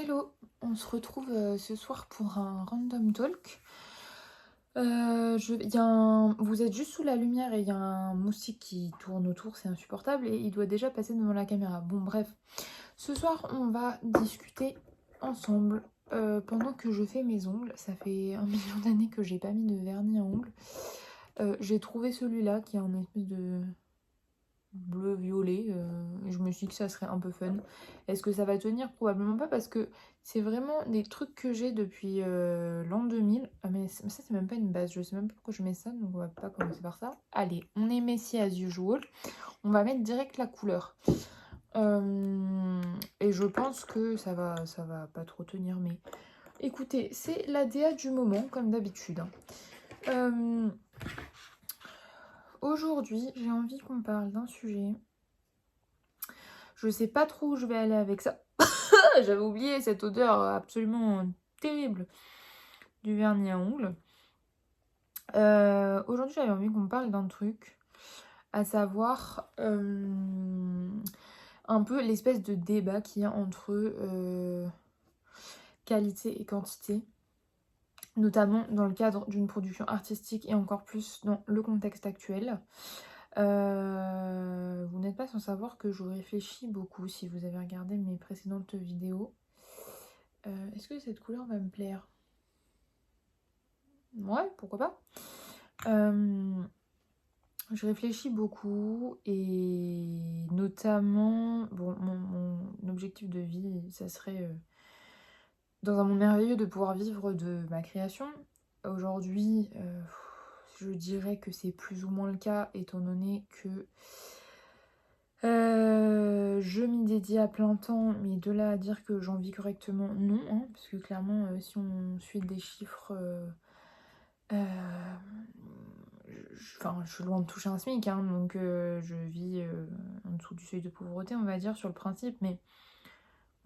Hello, on se retrouve ce soir pour un random talk. Vous êtes juste sous la lumière et il y a un moustique qui tourne autour, c'est insupportable et il doit déjà passer devant la caméra. Bon bref, ce soir on va discuter ensemble pendant que je fais mes ongles. Ça fait 1 million d'années que j'ai pas mis de vernis à ongles. J'ai trouvé celui-là qui est un espèce de bleu-violet. Et je me suis dit que ça serait un peu fun. Est-ce que ça va tenir? Probablement pas parce que c'est vraiment des trucs que j'ai depuis l'an 2000. Ah mais ça c'est même pas une base, je sais même pas pourquoi je mets ça, donc on va pas commencer par ça. Allez, on est Messi as usual. On va mettre direct la couleur. Et je pense que ça va pas trop tenir, mais écoutez, c'est la DA du moment, comme d'habitude. Aujourd'hui, j'ai envie qu'on parle d'un sujet. Je sais pas trop où je vais aller avec ça. J'avais oublié cette odeur absolument terrible du vernis à ongles. Aujourd'hui, j'avais envie qu'on parle d'un truc, à savoir un peu l'espèce de débat qu'il y a entre qualité et quantité, notamment dans le cadre d'une production artistique et encore plus dans le contexte actuel. Vous n'êtes pas sans savoir que je réfléchis beaucoup si vous avez regardé mes précédentes vidéos. Est-ce que cette couleur va me plaire? Ouais, pourquoi pas. Je réfléchis beaucoup et notamment, bon, mon objectif de vie, ça serait dans un monde merveilleux de pouvoir vivre de ma création. Aujourd'hui, je dirais que c'est plus ou moins le cas étant donné que je m'y dédie à plein temps, mais de là à dire que j'en vis correctement, non, hein, parce que clairement, si on suit des chiffres, je suis loin de toucher un SMIC, hein, donc je vis en dessous du seuil de pauvreté, on va dire, sur le principe, mais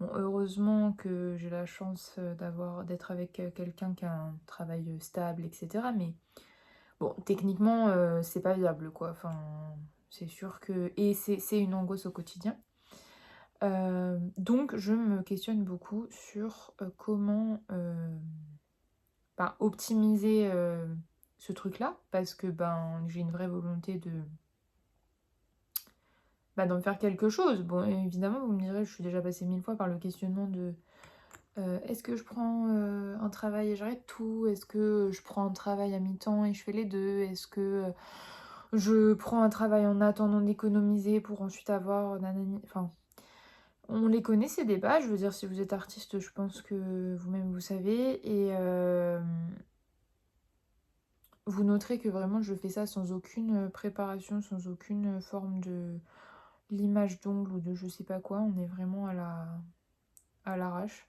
bon, heureusement que j'ai la chance d'être avec quelqu'un qui a un travail stable, etc. Mais bon, techniquement, c'est pas viable, quoi. Enfin, c'est sûr que... Et c'est une angoisse au quotidien. Donc, je me questionne beaucoup sur comment optimiser ce truc-là, parce que j'ai une vraie volonté d'en faire quelque chose. Bon, évidemment, vous me direz, je suis déjà passée 1000 fois par le questionnement de est-ce que je prends un travail et j'arrête tout? Est-ce que je prends un travail à mi-temps et je fais les deux? Est-ce que je prends un travail en attendant d'économiser pour ensuite avoir nanani? Enfin, on les connaît ces débats. Je veux dire, si vous êtes artiste, je pense que vous-même vous savez. Et vous noterez que vraiment je fais ça sans aucune préparation, sans aucune forme de l'image d'ongle ou de je sais pas quoi. On est vraiment à l'arrache.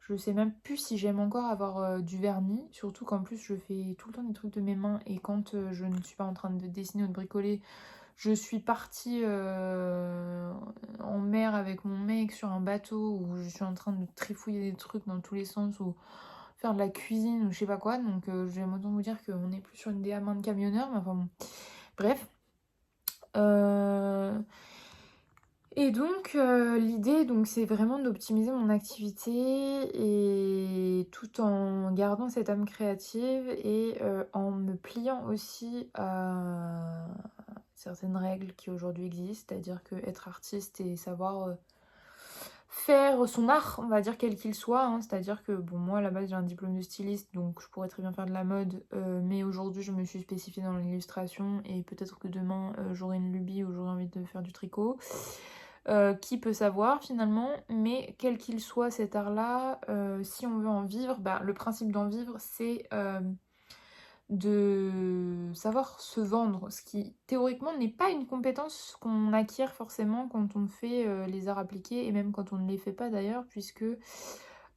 Je sais même plus si j'aime encore avoir du vernis, surtout qu'en plus je fais tout le temps des trucs de mes mains et quand je ne suis pas en train de dessiner ou de bricoler, je suis partie en mer avec mon mec sur un bateau où je suis en train de trifouiller des trucs dans tous les sens ou faire de la cuisine ou je sais pas quoi. Donc j'aime autant vous dire qu'on est plus sur une DA main de camionneur, mais enfin bon. Bref. Et donc l'idée c'est vraiment d'optimiser mon activité et tout en gardant cette âme créative et en me pliant aussi à certaines règles qui aujourd'hui existent, c'est-à-dire que être artiste et savoir faire son art, on va dire quel qu'il soit, hein. C'est-à-dire que bon, moi à la base j'ai un diplôme de styliste donc je pourrais très bien faire de la mode, mais aujourd'hui je me suis spécifiée dans l'illustration et peut-être que demain j'aurai une lubie ou j'aurai envie de faire du tricot. Qui peut savoir finalement, mais quel qu'il soit cet art-là, si on veut en vivre, le principe d'en vivre, c'est de savoir se vendre, ce qui théoriquement n'est pas une compétence qu'on acquiert forcément quand on fait les arts appliqués, et même quand on ne les fait pas d'ailleurs, puisque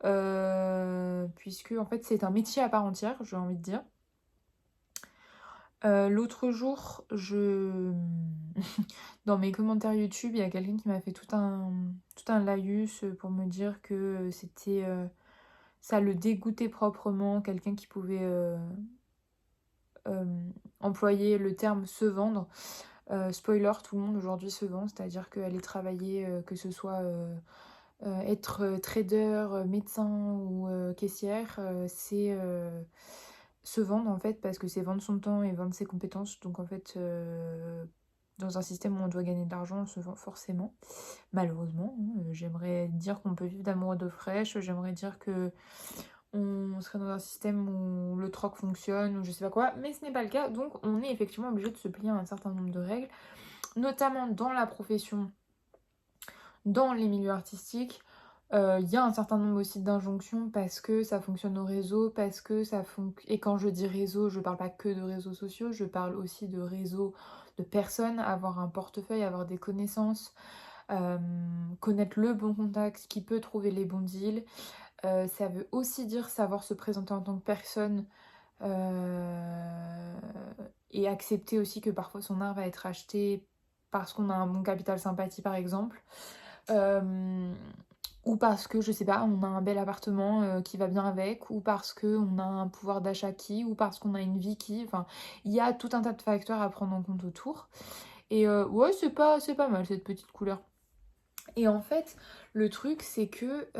en fait c'est un métier à part entière, j'ai envie de dire. L'autre jour, dans mes commentaires YouTube, il y a quelqu'un qui m'a fait tout un laïus pour me dire que c'était ça le dégoûtait proprement, quelqu'un qui pouvait employer le terme se vendre. Spoiler, tout le monde aujourd'hui se vend, c'est-à-dire qu'elle est travaillée, que ce soit être, trader, médecin ou caissière, c'est, se vendre en fait, parce que c'est vendre son temps et vendre ses compétences. Donc en fait, dans un système où on doit gagner de l'argent, on se vend forcément, malheureusement, hein. J'aimerais dire qu'on peut vivre d'amour et d'eau fraîche, j'aimerais dire que on serait dans un système où le troc fonctionne ou je sais pas quoi, mais ce n'est pas le cas. Donc on est effectivement obligé de se plier à un certain nombre de règles, notamment dans la profession, dans les milieux artistiques. Il y a un certain nombre aussi d'injonctions parce que ça fonctionne au réseau, parce que ça fonctionne. Et quand je dis réseau, je parle pas que de réseaux sociaux, je parle aussi de réseau de personnes, avoir un portefeuille, avoir des connaissances, connaître le bon contact qui peut trouver les bons deals. Ça veut aussi dire savoir se présenter en tant que personne, heu et accepter aussi que parfois son art va être acheté parce qu'on a un bon capital sympathie, par exemple. Hem, ou parce que, je sais pas, on a un bel appartement, qui va bien avec, ou parce qu'on a un pouvoir d'achat qui, ou parce qu'on a une vie qui, enfin, il y a tout un tas de facteurs à prendre en compte autour. Et ouais, c'est pas mal cette petite couleur. Et en fait, le truc, c'est que,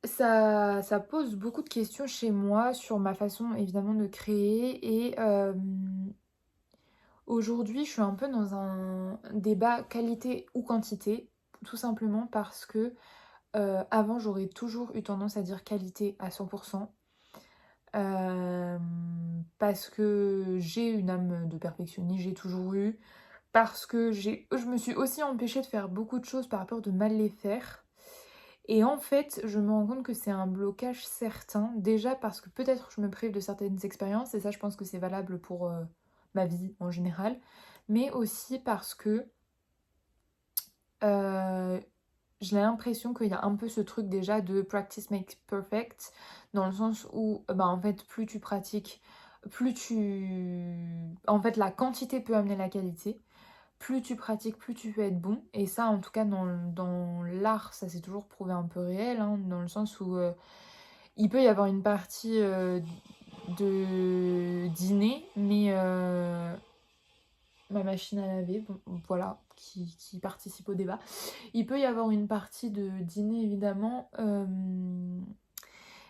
ça pose beaucoup de questions chez moi sur ma façon évidemment de créer. Et aujourd'hui, je suis un peu dans un débat qualité ou quantité, tout simplement parce que avant, j'aurais toujours eu tendance à dire qualité à 100%, parce que j'ai une âme de perfectionniste, j'ai toujours eu, parce que je me suis aussi empêchée de faire beaucoup de choses par peur de mal les faire. Et en fait, je me rends compte que c'est un blocage certain. Déjà parce que peut-être je me prive de certaines expériences, et ça, je pense que c'est valable pour ma vie en général. Mais aussi parce que euh, j'ai l'impression qu'il y a un peu ce truc déjà de practice makes perfect, dans le sens où, bah, en fait, plus tu pratiques, plus tu... En fait, la quantité peut amener la qualité. Plus tu pratiques, plus tu peux être bon. Et ça, en tout cas, dans l'art, ça s'est toujours prouvé un peu réel, hein, dans le sens où il peut y avoir une partie de dîner, mais ma machine à laver, bon, voilà, qui participe au débat. Il peut y avoir une partie de dîner, évidemment,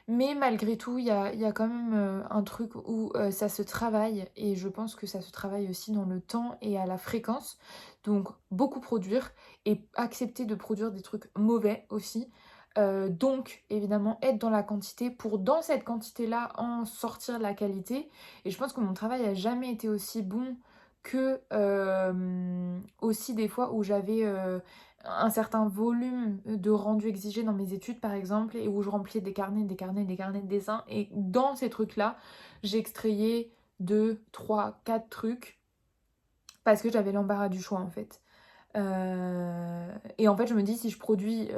mais malgré tout, il y a quand même un truc où ça se travaille, et je pense que ça se travaille aussi dans le temps et à la fréquence. Donc beaucoup produire et accepter de produire des trucs mauvais aussi. Donc évidemment être dans la quantité pour dans cette quantité-là en sortir la qualité. Et je pense que mon travail a jamais été aussi bon que aussi des fois où j'avais un certain volume de rendu exigé dans mes études par exemple, et où je remplissais des carnets, des carnets, des carnets de dessin, et dans ces trucs-là, j'extrayais 2, 3, 4 trucs parce que j'avais l'embarras du choix en fait. Et en fait, je me dis, si je produis,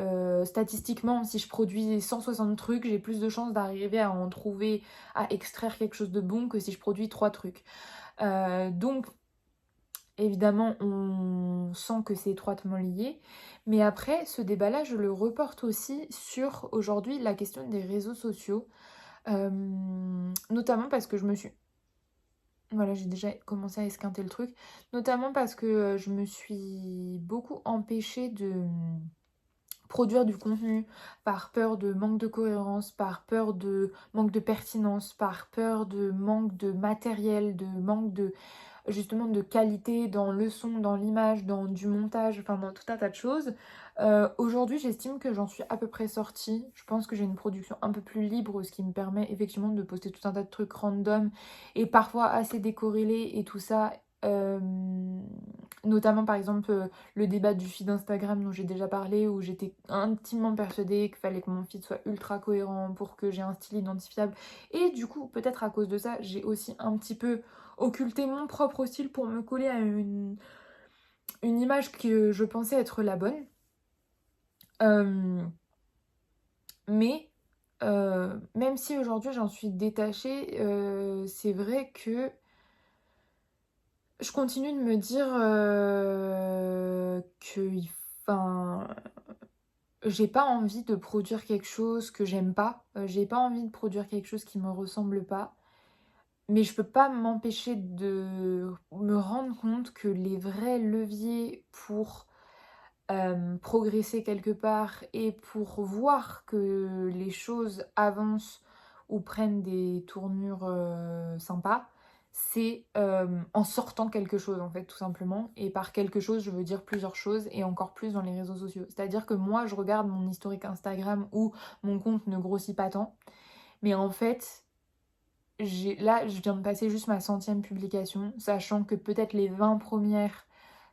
statistiquement, si je produis 160 trucs, j'ai plus de chances d'arriver à en trouver, à extraire quelque chose de bon que si je produis 3 trucs. Donc, évidemment, on sent que c'est étroitement lié. Mais après, ce débat-là, je le reporte aussi sur aujourd'hui la question des réseaux sociaux. Notamment parce que je me suis... Voilà, j'ai déjà commencé à esquinter le truc. Notamment parce que je me suis beaucoup empêchée de produire du contenu par peur de manque de cohérence, par peur de manque de pertinence, par peur de manque de matériel, de manque de justement de qualité dans le son, dans l'image, dans du montage, enfin dans tout un tas de choses. Aujourd'hui, j'estime que j'en suis à peu près sortie. Je pense que j'ai une production un peu plus libre, ce qui me permet effectivement de poster tout un tas de trucs random et parfois assez décorrélés et tout ça. Euh, Notamment par exemple le débat du feed Instagram dont j'ai déjà parlé, où j'étais intimement persuadée qu'il fallait que mon feed soit ultra cohérent pour que j'ai un style identifiable. Et du coup, peut-être à cause de ça, j'ai aussi un petit peu occulté mon propre style pour me coller à une image que je pensais être la bonne. Euh, mais même si aujourd'hui j'en suis détachée, c'est vrai que je continue de me dire enfin, j'ai pas envie de produire quelque chose que j'aime pas. J'ai pas envie de produire quelque chose qui me ressemble pas. mais je peux pas m'empêcher de me rendre compte que les vrais leviers pour progresser quelque part et pour voir que les choses avancent ou prennent des tournures, sympas, c'est, en sortant quelque chose en fait tout simplement et par quelque chose je veux dire plusieurs choses et encore plus dans les réseaux sociaux. C'est-à-dire que moi je regarde mon historique Instagram où mon compte ne grossit pas tant, mais en fait là, je viens de passer juste ma 100e publication, sachant que peut-être les 20 premières,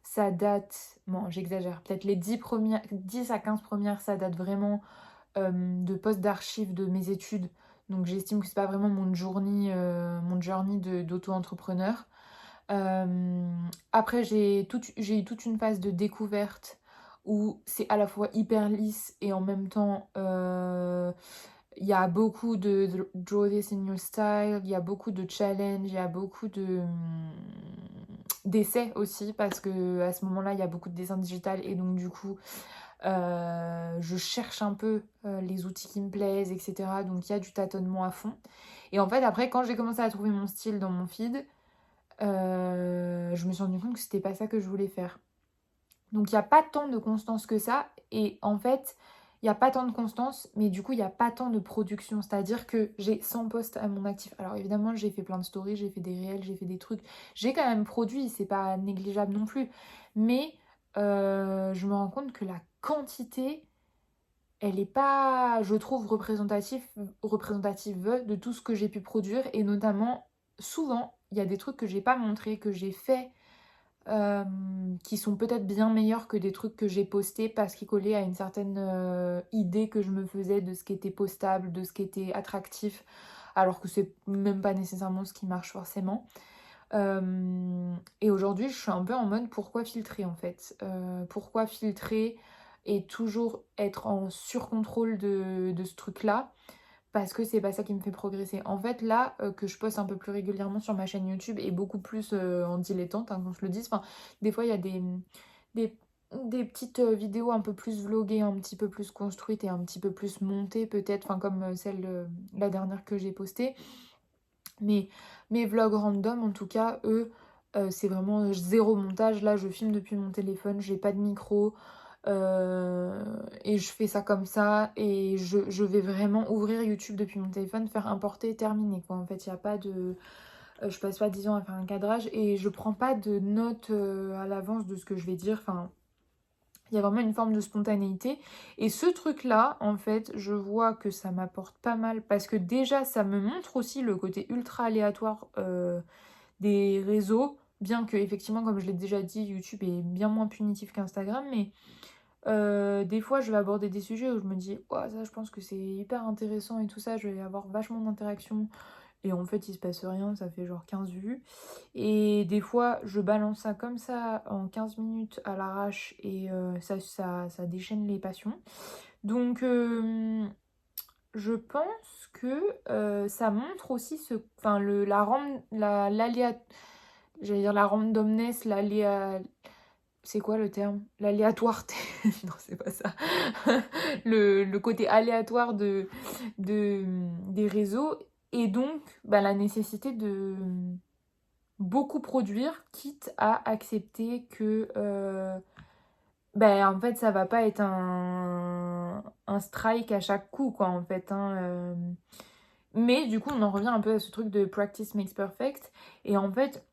ça date, bon, j'exagère, peut-être les 10 à 15 premières, ça date vraiment de posts d'archives de mes études. Donc j'estime que c'est pas vraiment mon journey d'auto-entrepreneur. Après, j'ai eu toute une phase de découverte où c'est à la fois hyper lisse et en même temps il y a beaucoup de draw this in your style, il y a beaucoup de challenge, il y a beaucoup d'essais aussi parce que à ce moment-là il y a beaucoup de dessin digital et donc du coup je cherche un peu les outils qui me plaisent, etc. Donc il y a du tâtonnement à fond. Et en fait après quand j'ai commencé à trouver mon style dans mon feed, je me suis rendu compte que c'était pas ça que je voulais faire. Donc il n'y a pas tant de constance que ça. Et en fait, il n'y a pas tant de constance, mais du coup, il n'y a pas tant de production. C'est-à-dire que j'ai 100 posts à mon actif. Alors évidemment, j'ai fait plein de stories, j'ai fait des réels, j'ai fait des trucs. J'ai quand même produit, c'est pas négligeable non plus. Mais je me rends compte que la quantité, elle n'est pas, je trouve, représentative de tout ce que j'ai pu produire. Et notamment, souvent, il y a des trucs que j'ai pas montré, que j'ai fait qui sont peut-être bien meilleurs que des trucs que j'ai postés parce qu'ils collaient à une certaine idée que je me faisais de ce qui était postable, de ce qui était attractif, alors que c'est même pas nécessairement ce qui marche forcément. Et aujourd'hui, je suis un peu en mode pourquoi filtrer en fait. Pourquoi filtrer et toujours être en surcontrôle de ce truc-là parce que c'est pas ça qui me fait progresser. En fait, là, que je poste un peu plus régulièrement sur ma chaîne YouTube et beaucoup plus en dilettante, hein, qu'on se le dise. Enfin, des fois, il y a des, des petites vidéos un peu plus vloguées, un petit peu plus construites et un petit peu plus montées, peut-être, enfin, comme celle, la dernière que j'ai postée. Mais mes vlogs random, en tout cas, eux, c'est vraiment zéro montage. Là, je filme depuis mon téléphone, j'ai pas de micro. Et je fais ça comme ça et je vais vraiment ouvrir YouTube depuis mon téléphone, faire importer, terminer quoi. En fait, il n'y a pas de... je passe pas 10 ans à faire un cadrage et je prends pas de notes à l'avance de ce que je vais dire. Enfin, il y a vraiment une forme de spontanéité. Et ce truc-là, en fait, je vois que ça m'apporte pas mal parce que déjà, ça me montre aussi le côté ultra aléatoire des réseaux. Bien que, effectivement, comme je l'ai déjà dit, YouTube est bien moins punitif qu'Instagram, mais des fois, je vais aborder des sujets où je me dis, ouah, ça, je pense que c'est hyper intéressant et tout ça, je vais avoir vachement d'interactions. Et en fait, il se passe rien, ça fait genre 15 vues. Et des fois, je balance ça comme ça en 15 minutes à l'arrache et ça déchaîne les passions. Donc, je pense que ça montre aussi enfin, j'allais dire la randomness, c'est quoi le terme? L'aléatoireté. Non, c'est pas ça. Le côté aléatoire des réseaux et donc bah, la nécessité de beaucoup produire, quitte à accepter que bah, en fait ça va pas être un strike à chaque coup quoi en fait. Hein, Mais du coup on en revient un peu à ce truc de practice makes perfect et en fait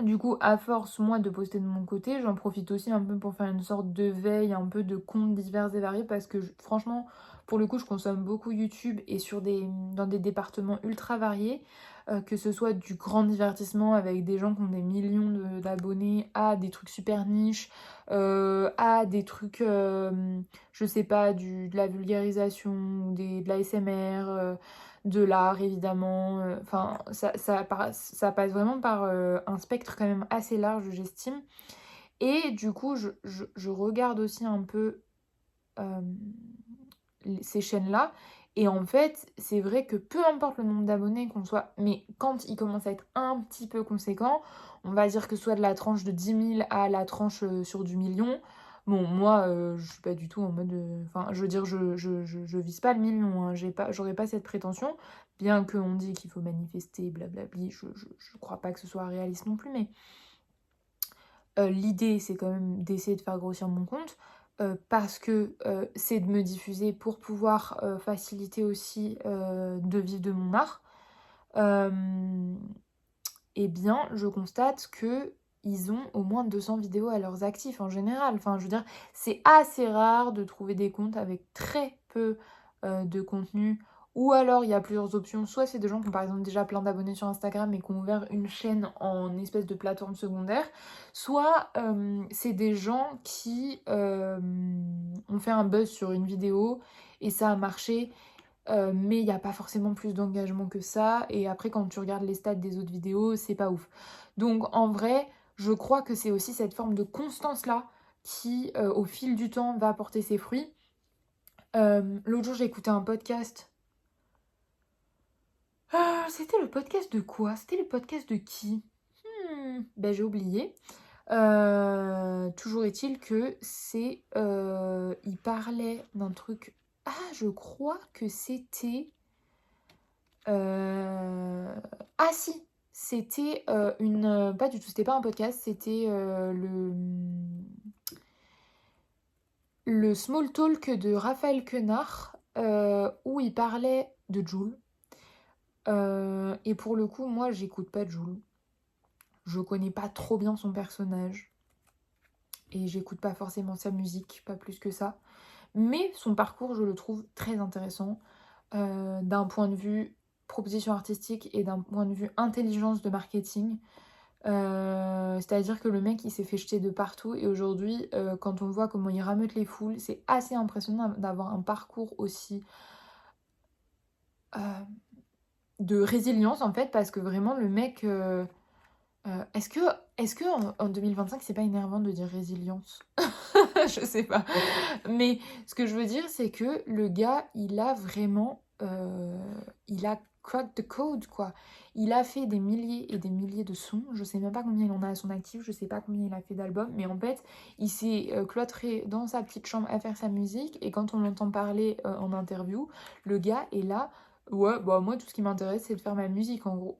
du coup, à force, moi, de poster de mon côté, j'en profite aussi un peu pour faire une sorte de veille, un peu de comptes divers et variés, parce que franchement, pour le coup, je consomme beaucoup YouTube et dans des départements ultra variés, que ce soit du grand divertissement avec des gens qui ont des millions d'abonnés, à des trucs super niches, à des trucs, je sais pas, de la vulgarisation, de la SMR, de l'art évidemment. Enfin, ça passe vraiment par un spectre quand même assez large, j'estime. Et du coup, je regarde aussi un peu euh, ces chaînes-là. Et en fait, c'est vrai que peu importe le nombre d'abonnés qu'on soit, mais quand il commence à être un petit peu conséquent, on va dire que ce soit de la tranche de 10 000 à la tranche sur du million, Bon, moi, je suis pas du tout en mode, enfin, je veux dire, je vise pas le million, hein, j'aurais pas cette prétention, bien qu'on dit qu'il faut manifester, blablabli, je crois pas que ce soit réaliste non plus, mais l'idée, c'est quand même d'essayer de faire grossir mon compte, parce que, c'est de me diffuser pour pouvoir, faciliter aussi, de vivre de mon art. Hem Eh bien, je constate que ils ont au moins 200 vidéos à leurs actifs en général. Enfin, je veux dire, c'est assez rare de trouver des comptes avec très peu, de contenu ou alors il y a plusieurs options. Soit c'est des gens qui ont par exemple déjà plein d'abonnés sur Instagram et qui ont ouvert une chaîne en espèce de plateforme secondaire. Soit, c'est des gens qui, ont fait un buzz sur une vidéo et ça a marché. Mais il y a pas forcément plus d'engagement que ça et après quand tu regardes les stats des autres vidéos, c'est pas ouf. Donc en vrai, je crois que c'est aussi cette forme de constance-là qui, au fil du temps, va porter ses fruits. L'autre jour, j'ai écouté un podcast. C'était le podcast de quoi? C'était le podcast de qui? Bah, j'ai oublié. Toujours est-il que c'est, il parlait d'un truc je crois que c'était ah si! C'était, pas du tout, c'était pas un podcast, c'était, le Small Talk de Raphaël Quenard, où il parlait de Jul. Et pour le coup, moi, j'écoute pas Jul. Je connais pas trop bien son personnage et j'écoute pas forcément sa musique, pas plus que ça. Mais son parcours, je le trouve très intéressant, d'un point de vue proposition artistique et d'un point de vue intelligence de marketing. C'est-à-dire que le mec, il s'est fait jeter de partout et aujourd'hui, quand on voit comment il rameute les foules, c'est assez impressionnant d'avoir un parcours aussi, heu, de résilience, en fait, parce que vraiment le mec, est-ce que en 2025, c'est pas énervant de dire résilience? Je sais pas. Mais ce que je veux dire, c'est que le gars, il a vraiment, il a cracked the code, quoi. Il a fait des milliers et des milliers de sons. Je sais même pas combien il en a à son actif, je sais pas combien il a fait d'albums, mais en fait, il s'est, cloîtré dans sa petite chambre à faire sa musique et quand on l'entend parler, en interview, le gars est là: «Ouais, bah, moi, tout ce qui m'intéresse, c'est de faire ma musique, en gros».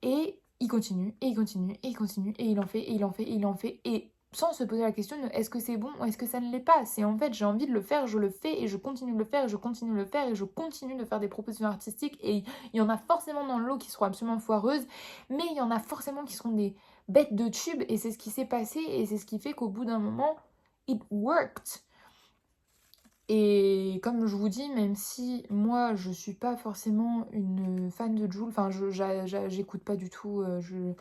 Et il continue, et il continue, et il continue, et il en fait, et il en fait, et il en fait, et sans se poser la question de est-ce que c'est bon ou est-ce que ça ne l'est pas. C'est en fait, j'ai envie de le faire, je le fais, et je continue de le faire, et je continue de le faire, et je continue de faire des propositions artistiques. Et il y en a forcément dans le lot qui seront absolument foireuses, mais il y en a forcément qui seront des bêtes de tubes, et c'est ce qui s'est passé, et c'est ce qui fait qu'au bout d'un moment, it worked. Et comme je vous dis, même si moi je suis pas forcément une fan de Jul, enfin j'écoute pas du tout, je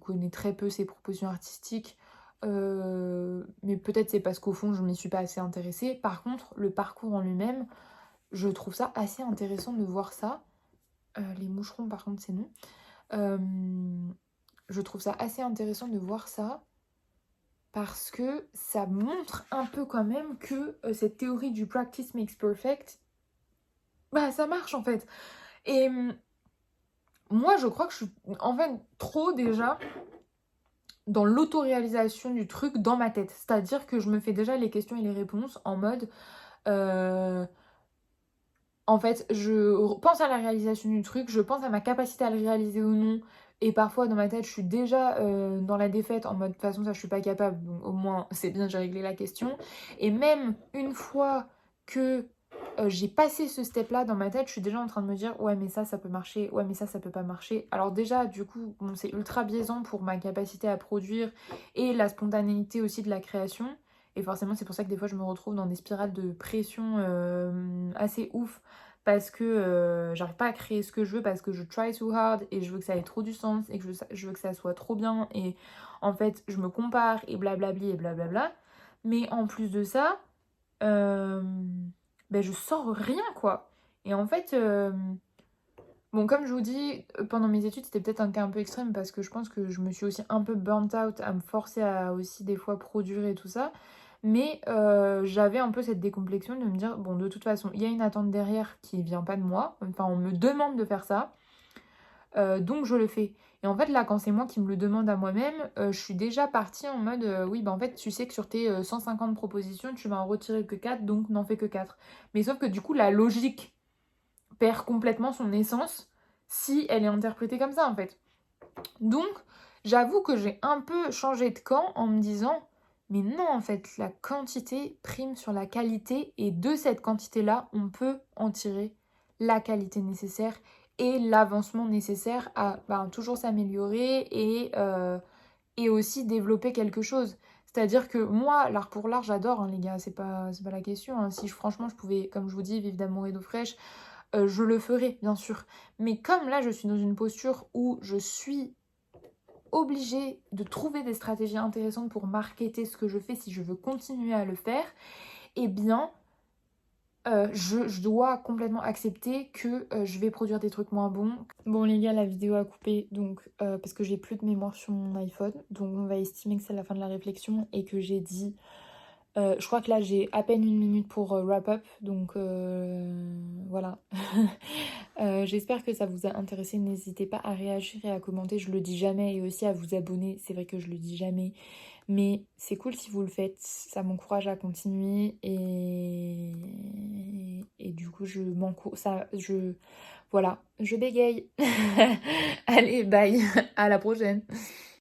connais très peu ses propositions artistiques, mais peut-être c'est parce qu'au fond je m'y suis pas assez intéressée. Par contre, le parcours en lui-même, je trouve ça assez intéressant de voir ça. Les moucherons par contre c'est non. Je trouve ça assez intéressant de voir ça parce que ça montre un peu quand même que, cette théorie du practice makes perfect, bah, ça marche en fait. Et moi je crois que je suis en fait trop déjà dans l'autoréalisation du truc dans ma tête. C'est-à-dire que je me fais déjà les questions et les réponses en mode, heu, en fait, je pense à la réalisation du truc, je pense à ma capacité à le réaliser ou non et parfois dans ma tête, je suis déjà, dans la défaite en mode: «De toute façon, ça, je suis pas capable, donc au moins, c'est bien, j'ai réglé la question» et même une fois que, j'ai passé ce step-là dans ma tête, je suis déjà en train de me dire: «Ouais, mais ça peut marcher. Ouais, mais ça peut pas marcher». Alors déjà, du coup, bon, c'est ultra biaisant pour ma capacité à produire et la spontanéité aussi de la création et forcément, c'est pour ça que des fois, je me retrouve dans des spirales de pression, assez ouf parce que, j'arrive pas à créer ce que je veux parce que je try too hard et je veux que ça ait trop du sens et que je veux que ça soit trop bien et en fait, je me compare et blablabli et blablabla. Mais en plus de ça, beh, je sors rien, quoi et en fait, bon, comme je vous dis, pendant mes études, c'était peut-être un cas un peu extrême parce que je pense que je me suis aussi un peu burnt out à me forcer à aussi des fois produire et tout ça. Mais j'avais un peu cette décomplexion de me dire: «Bon, de toute façon, il y a une attente derrière qui vient pas de moi, enfin, on me demande de faire ça, donc je le fais» Et en fait, là, quand c'est moi qui me le demande à moi-même, je suis déjà partie en mode, «Oui, bah, en fait, tu sais que sur tes, 150 propositions, tu vas en retirer que 4, donc n'en fais que 4». Mais sauf que du coup, la logique perd complètement son essence si elle est interprétée comme ça, en fait. Donc, j'avoue que j'ai un peu changé de camp en me disant: «Mais non, en fait, la quantité prime sur la qualité et de cette quantité-là, on peut en tirer la qualité nécessaire et l'avancement nécessaire à, ben, toujours s'améliorer et aussi développer quelque chose». C'est-à-dire que moi, l'art pour l'art, j'adore, hein, les gars, c'est pas la question, hein. Si franchement je pouvais, comme je vous dis, vivre d'amour et d'eau fraîche, je le ferais, bien sûr. Mais comme là, je suis dans une posture où je suis obligée de trouver des stratégies intéressantes pour marketer ce que je fais si je veux continuer à le faire, eh bien, je dois complètement accepter que je vais produire des trucs moins bons. Bon les gars, la vidéo a coupé donc parce que j'ai plus de mémoire sur mon iPhone, donc on va estimer que c'est la fin de la réflexion et que j'ai dit je crois que là j'ai à peine une minute pour wrap up, donc voilà. J'espère que ça vous a intéressé. N'hésitez pas à réagir et à commenter, je le dis jamais, et aussi à vous abonner. C'est vrai que je le dis jamais, mais c'est cool si vous le faites, ça m'encourage à continuer et du coup voilà, je bégaye. Allez, bye, à la prochaine.